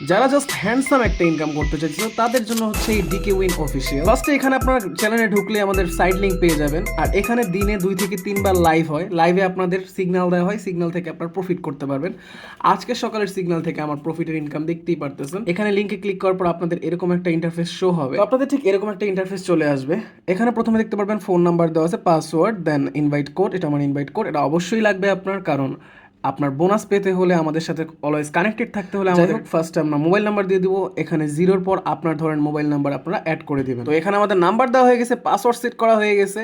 যারা just handsome একটা income করতে চাইছে তাদের জন্য হচ্ছে এই ডিকে উইন অফিসিয়াল। ফার্স্টে এখানে আপনার চ্যানেলে ঢুকলে আমাদের সাইড লিঙ্ক পেয়ে যাবেন, আর এখানে দিনে 2 থেকে 3 বার লাইভ হয়। লাইভে আপনাদের সিগন্যাল দেওয়া হয়, সিগন্যাল থেকে আপনার প্রফিট করতে পারবেন। আজকে সকালের সিগন্যাল থেকে আমার প্রফিটের ইনকাম দেখতেই পারতেছেন। এখানে লিঙ্কে ক্লিক করার পর আপনাদের এরকম একটা ইন্টারফেস শো হবে। তো আপনাদের ঠিক এরকম একটা ইন্টারফেস চলে আসবে। এখানে প্রথমে দেখতে পারবেন ফোন নাম্বার দেওয়া আছে, পাসওয়ার্ড, দেন ইনভাইট কোড। এটা আমার ইনভাইট কোড, এটা অবশ্যই লাগবে আপনার, কারণ আপনার বোনাস পেতে হলে আমাদের সাথে অলওয়েজ কানেক্টেড থাকতে হলে আমাদের ফার্স্ট আমরা মোবাইল নাম্বার দিয়ে দিব। এখানে জিরোর পর আপনার ধরেন মোবাইল নাম্বার আপনারা অ্যাড করে দিবেন। তো এখানে আমাদের নাম্বার দেওয়া হয়ে গেছে, পাসওয়ার্ড সেট করা হয়ে গেছে,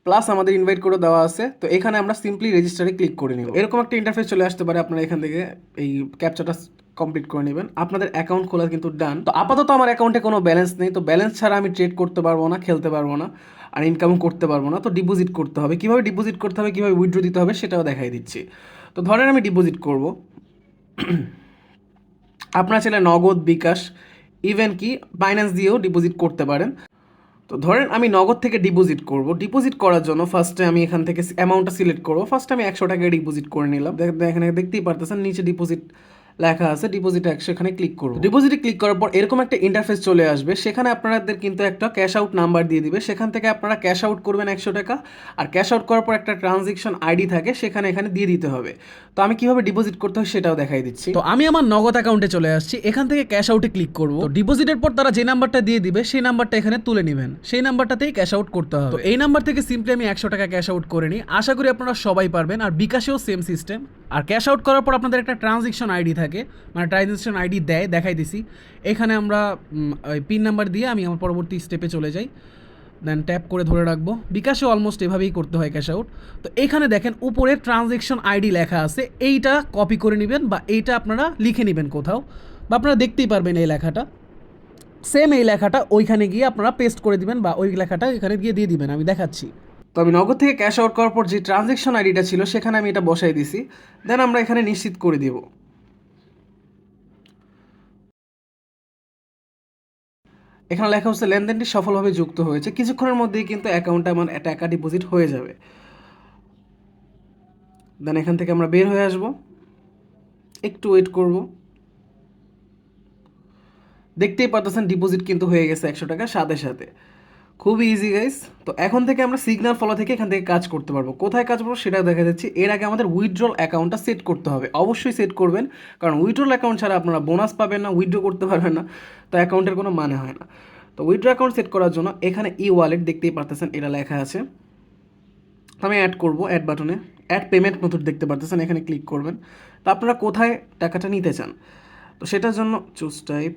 প্লাস আমাদের ইনভাইট করে দেওয়া আছে। তো এখানে আমরা সিম্পলি রেজিস্টারে ক্লিক করে নিব। এরকম একটা ইন্টারফেস চলে আসতে পারে, আপনারা এখান থেকে এই ক্যাপচাটা কমপ্লিট করে নেবেন। আপনাদের অ্যাকাউন্ট খোলা কিন্তু ডান। তো আপাতত আমার অ্যাকাউন্টে কোনো ব্যালেন্স নেই, তো ব্যালেন্স ছাড়া আমি ট্রেড করতে পারবো না, খেলতে পারবো না, আর ইনকামও করতে পারবো না। তো ডিপোজিট করতে হবে। কীভাবে ডিপোজিট করতে হবে, কীভাবে উইথড্র দিতে হবে সেটাও দেখাই দিচ্ছি। তো ধরেন আমি ডিপোজিট করব, আপনার ছেলে নগদ, বিকাশ, ইভেন কি বাইন্যান্স দিয়েও ডিপোজিট করতে পারেন। তো ধরেন আমি নগদ থেকে ডিপোজিট করব। ডিপোজিট করার জন্য ফার্স্টে আমি এখান থেকে অ্যামাউন্টটা সিলেক্ট করবো। ফার্স্টে আমি 100 টাকা ডিপোজিট করে নিলাম। এখানে দেখতেই পারতেছেন নিচে ডিপোজিট লেখা আছে, ডিপোজিট 100, এখানে ক্লিক করব। ডিপোজিটে ক্লিক করার পর এরকম একটা ইন্টারফেস চলে আসবে। সেখানে আপনাদের কিন্তু একটা ক্যাশ আউট নাম্বার দিয়ে দিবে। সেখান থেকে আপনারা ক্যাশ আউট করবেন 100 টাকা, আর ক্যাশ আউট করার পর একটা ট্রানজেকশন আইডি থাকে, সেখানে এখানে দিয়ে দিতে হবে। তো আমি কিভাবে ডিপোজিট করতে হয় সেটাও দেখাই দিচ্ছি। তো আমি আমার নগদ অ্যাকাউন্টে চলে আসছি, এখান থেকে ক্যাশ আউটে ক্লিক করব। তো ডিপোজিটের পর তারা যে নাম্বারটা দিয়ে দিবে সেই নাম্বারটা এখানে তুলে নেবেন, সেই নাম্বারটাতেই ক্যাশ আউট করতে হবে। তো এই নাম্বার থেকে সিম্পলি আমি 100 টাকা ক্যাশ আউট করে নিই। আশা করি আপনারা সবাই পারবেন। আর বিকাশেও সেম সিস্টেম। আর ক্যাশ আউট করার পর আপনাদের একটা ট্রানজেকশন আইডি থাকে, মানে ট্রানজেকশন আইডি দেয়, দেখাই দিছি। এখানে আমরা ওই পিন নাম্বার দিয়ে আমি আমার পরবর্তী স্টেপে চলে যাই, দেন ট্যাপ করে ধরে রাখবো। বিকাশে অলমোস্ট এভাবেই করতে হয় ক্যাশ আউট। তো এখানে দেখেন উপরে ট্রানজেকশন আইডি লেখা আছে, এইটা কপি করে নেবেন বা এইটা আপনারা লিখে নেবেন কোথাও, বা আপনারা দেখতেই পারবেন এই লেখাটা। সেম এই লেখাটা ওইখানে গিয়ে আপনারা পেস্ট করে দিবেন, বা ওই লেখাটা এখানে গিয়ে দিয়ে দিবেন। আমি দেখাচ্ছি। তো আমি নগদ থেকে ক্যাশ আউট করার পর যে ট্রানজেকশন আইডিটা ছিল সেখানে আমি এটা বসাই দিছি, দেন আমরা এখানে নিশ্চিত করে দিব। এখানে লেখা হচ্ছে লেনদেনটি সফলভাবে যুক্ত হয়েছে। কিছুক্ষণের মধ্যেই কিন্তু অ্যাকাউন্টে আমার টাকা ডিপোজিট হয়ে যাবে। দেন এখান থেকে আমরা বের হয়ে আসব, একটু ওয়েট করব। দেখতেই পাচ্ছেন ডিপোজিট কিন্তু হয়ে গেছে 100 টাকা সাথে সাথে। খুবই ইজি গাইস। তো এখন থেকে আমরা সিগন্যাল ফলো থেকে এখান থেকে কাজ করতে পারবো। কোথায় কাজ করবো সেটা দেখা যাচ্ছে। এর আগে আমাদের উইথড্রল অ্যাকাউন্টটা সেট করতে হবে, অবশ্যই সেট করবেন, কারণ উইথড্রল অ্যাকাউন্ট ছাড়া আপনারা বোনাস পাবেন না, উইথড্র করতে পারবেন না, তো অ্যাকাউন্টের কোনো মানে হয় না। তো উইথড্র অ্যাকাউন্ট সেট করার জন্য এখানে ই ওয়ালেট দেখতেই পারতেছেন, এটা লেখা আছে। তো আমি অ্যাড করবো, অ্যাড বাটনে অ্যাড পেমেন্ট মেথড দেখতে পারতেছেন, এখানে ক্লিক করবেন। তো আপনারা কোথায় টাকাটা নিতে চান, তো সেটার জন্য চুজ টাইপ,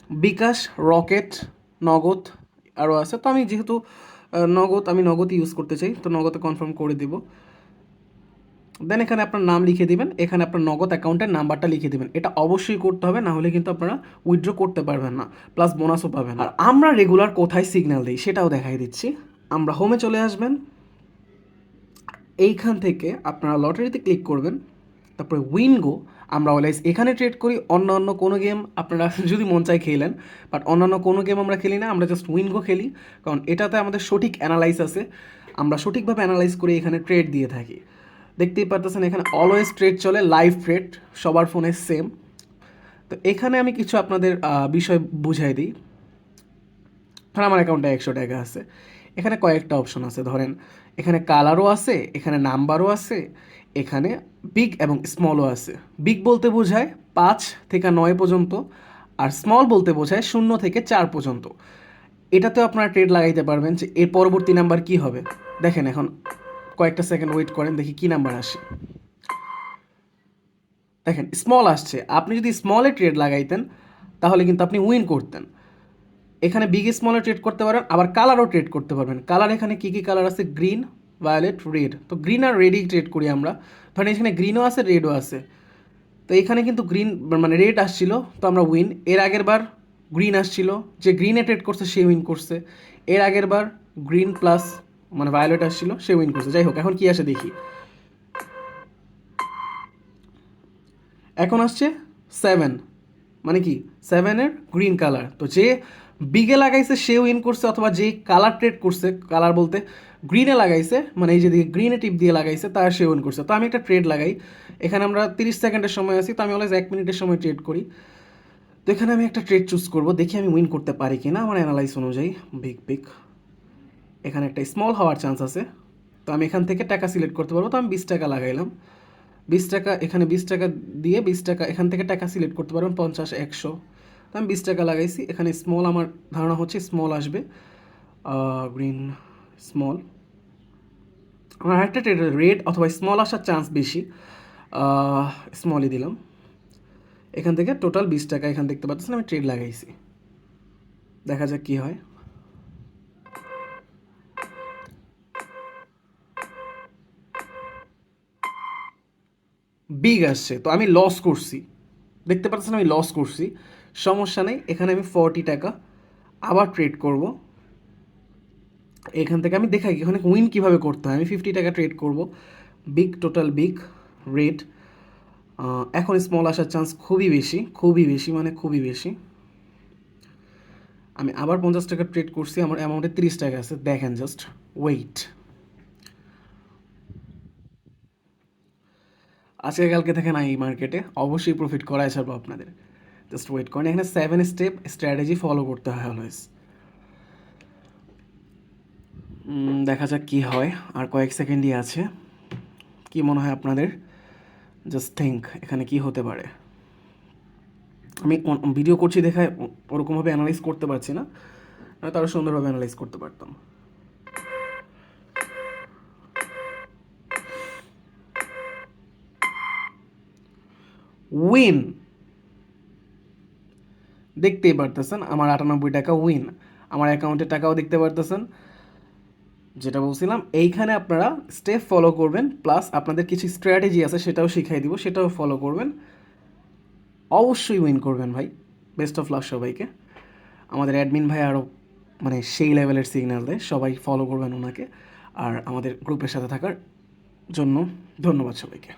বিকাশ, রকেট, নগদ আরও আছে। তো আমি যেহেতু আমি নগদ ইউজ করতে চাই, তো নগদে কনফার্ম করে দিব। দেন এখানে আপনার নাম লিখে দিবেন, এখানে আপনার নগদ অ্যাকাউন্টের নাম্বারটা লিখে দিবেন। এটা অবশ্যই করতে হবে, না হলে কিন্তু আপনারা উইথড্র করতে পারবেন না, প্লাস বোনাসও পাবেন না। আর আমরা রেগুলার কোথায় সিগন্যাল দিই সেটাও দেখাই দিচ্ছি। আমরা হোমে চলে আসবেন, এইখান থেকে আপনারা লটারিতে ক্লিক করবেন, তারপরে উইনগো। আমরা অলওয়েজ এখানে ট্রেড করি। অন্য কোনো গেম আপনারা যদি মন চায় খেলেন, বাট অন্যান্য কোনো গেম আমরা খেলি না, আমরা জাস্ট উইনগো খেলি, কারণ এটাতে আমাদের সঠিক অ্যানালাইজ আছে। আমরা সঠিকভাবে অ্যানালাইজ করে এখানে ট্রেড দিয়ে থাকি। দেখতেই পারতেছেন এখানে অলওয়েজ ট্রেড চলে, লাইভ ট্রেড, সবার ফোনে সেম। তো এখানে আমি কিছু আপনাদের বিষয় বুঝাই দিই। ধরেন আমার অ্যাকাউন্টে 100 টাকা আছে, এখানে কয়েকটা অপশন আছে। ধরেন এখানে কালারও আছে, এখানে নাম্বারও আছে, এখানে বিগ এবং স্মলও আছে। বিগ বলতে বোঝায় 5 থেকে 9 পর্যন্ত, আর স্মল বলতে বোঝায় 0 থেকে 4 পর্যন্ত। এটাতেও আপনারা ট্রেড লাগাইতে পারবেন যে এর পরবর্তী নাম্বার কি হবে। দেখেন এখন কয়েকটা সেকেন্ড ওয়েট করেন, দেখি কি নাম্বার আসে। দেখেন স্মল আসছে। আপনি যদি স্মলে ট্রেড লাগাইতেন তাহলে কিন্তু আপনি উইন করতেন। এখানে বিগ স্মলে ট্রেড করতে পারেন, আবার কালারও ট্রেড করতে পারবেন। কালার এখানে কী কী কালার আছে, গ্রিন, ভায়োলেট, রেড। তো গ্রিন আর রেডই ট্রেড করি আমরা। ধরেন এখানে গ্রিনও আছে, রেডও আছে। তো এখানে কিন্তু গ্রিন মানে রেড আসছিল, তো আমরা উইন। এর আগের বার গ্রিন আসছিল, যে গ্রিনে ট্রেড করছে সে উইন করছে। এর আগের বার গ্রিন প্লাস মানে ভায়োলেট আসছিল, সে উইন করছে। যাই হোক, এখন কি আসে দেখি। এখন আসছে 7, মানে কি 7-এর গ্রিন কালার। তো যে বিগে লাগাইছে সে উইন করছে, অথবা যে কালার ট্রেড করছে, কালার বলতে গ্রিনে লাগাইছে, মানে এই যে গ্রিনে টিপ দিয়ে লাগাইছে তার সে উইন করছে। তো আমি একটা ট্রেড লাগাই। এখানে আমরা 30 সেকেন্ডের সময় আছি, তো আমি অলওয়েজ 1 মিনিটের সময় ট্রেড করি। তো এখানে আমি একটা ট্রেড চুজ করব, দেখি আমি উইন করতে পারি কি না আমার অ্যানালাইস অনুযায়ী। বিগ বিগ, এখানে একটা স্মল হওয়ার চান্স আছে, তো আমি এখান থেকে টাকা সিলেক্ট করতে পারবো। তো আমি 20 টাকা লাগাইলাম, 20 টাকা, এখানে 20 টাকা দিয়ে 20 টাকা এখান থেকে টাকা সিলেক্ট করতে পারবেন, 50, 100। তো আমি 20 টাকা লাগাইছি, এখানে স্মল আমার ধারণা হচ্ছে স্মল আসবে, গ্রিন স্মল। আমার আরেকটা ট্রেড রেড অথবা স্মল আসার চান্স বেশি, স্মলই দিলাম। এখান থেকে টোটাল 20 টাকা এখান দেখতে পাচ্ছেন আমি ট্রেড লাগাইছি, দেখা যাক কি হয়। বিগ আসছে, তো আমি লস করছি, দেখতে পাচ্ছেন আমি লস করছি। সমস্যা নেই, এখানে আমি 40 টাকা আবার ট্রেড করব। এখান থেকে আমি দেখাই এখানে উইন কীভাবে করতে হয়। আমি 50 টাকা ট্রেড করব, বিগ, টোটাল বিগ রেড। এখন স্মল আসার চান্স খুবই বেশি, খুবই বেশি, মানে খুবই বেশি। আমি আবার 50 টাকা ট্রেড করছি, আমার অ্যামাউন্টে 30 টাকা আছে, দেখেন জাস্ট ওয়েট। আজকে কালকে থেকে না এই মার্কেটে অবশ্যই প্রফিট করাই ছাড়বো আপনাদের, জাস্ট ওয়েট করেন। এখানে 7 স্টেপ স্ট্র্যাটেজি ফলো করতে হয় অলওয়েজ। দেখা যাক কি হয়, আর কয়েক সেকেন্ডই আছে। কি মনে হয় আপনাদের? জাস্ট থিঙ্ক এখানে কি হতে পারে। আমি ভিডিও করছি দেখায় ওরকমভাবে অ্যানালাইজ করতে পারছি না, নয়তো আরও সুন্দরভাবে অ্যানালাইজ করতে পারতাম। উইন, দেখতেই পারতেছেন আমার 98 টাকা উইন, আমার অ্যাকাউন্টের টাকাও দেখতে পারতেছেন। যেটা বলছিলাম, এইখানে আপনারা স্টেপ ফলো করবেন, প্লাস আপনাদের কিছু স্ট্র্যাটেজি আছে সেটাও শিখাই দিব, সেটাও ফলো করবেন, অবশ্যই উইন করবেন ভাই। বেস্ট অফ লাক সবাইকে। আমাদের অ্যাডমিন ভাই আরও মানে সেই লেভেলের সিগন্যাল দেয়, সবাই ফলো করবেন ওনাকে। আর আমাদের গ্রুপের সাথে থাকার জন্য ধন্যবাদ সবাইকে।